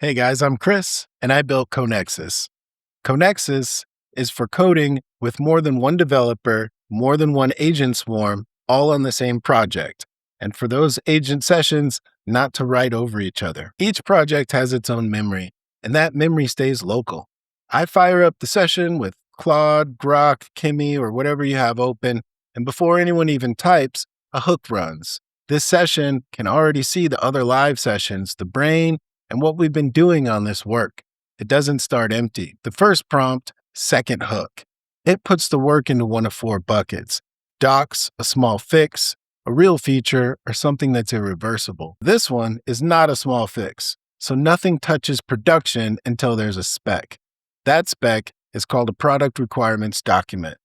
Hey guys, I'm Chris, and I built Conexus. Conexus is for coding with more than one developer, more than one agent swarm, all on the same project. And for those agent sessions, not to write over each other. Each project has its own memory, and that memory stays local. I fire up the session with Claude, Grok, Kimi, or whatever you have open, and before anyone even types, a hook runs. This session can already see the other live sessions, the brain, and what we've been doing on this work. It doesn't start empty. The first prompt, second hook. It puts the work into one of four buckets: docs, a small fix, a real feature, or something that's irreversible. This one is not a small fix, so nothing touches production until there's a spec. That spec is called a product requirements document.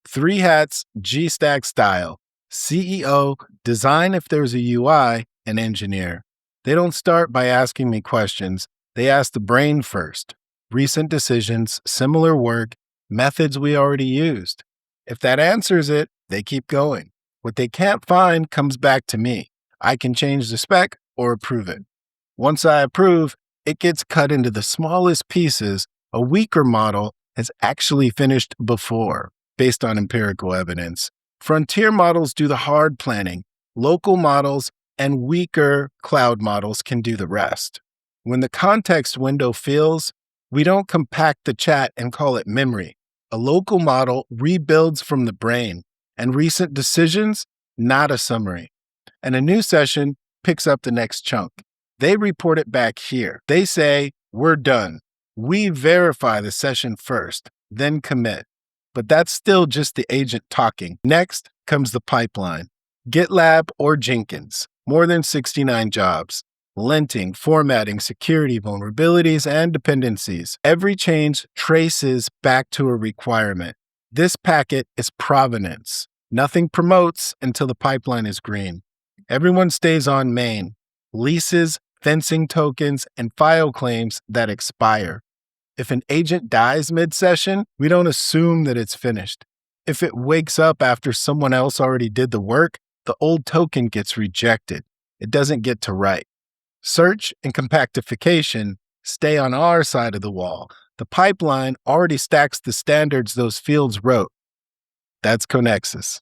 3 hats, G-Stack style. CEO, design if there's a UI, and engineer. They don't start by asking me questions. They ask the brain first. Recent decisions, similar work, methods we already used. If that answers it, they keep going. What they can't find comes back to me. I can change the spec or approve it. Once I approve, it gets cut into the smallest pieces a weaker model has actually finished before, based on empirical evidence. Frontier models do the hard planning. Local models and weaker cloud models can do the rest. When the context window fills, we don't compact the chat and call it memory. A local model rebuilds from the brain, and recent decisions, not a summary. And a new session picks up the next chunk. They report it back here. They say, we're done. We verify the session first, then commit. But that's still just the agent talking. Next comes the pipeline. GitLab or Jenkins. More than 69 jobs. Linting, formatting, security vulnerabilities, and dependencies. Every change traces back to a requirement. This packet is provenance. Nothing promotes until the pipeline is green. Everyone stays on main. Leases, fencing tokens, and file claims that expire. If an agent dies mid-session, we don't assume that it's finished. If it wakes up after someone else already did the work, the old token gets rejected. It doesn't get to write. Search and compactification stay on our side of the wall. The pipeline already stacks the standards those fields wrote. That's Conexus.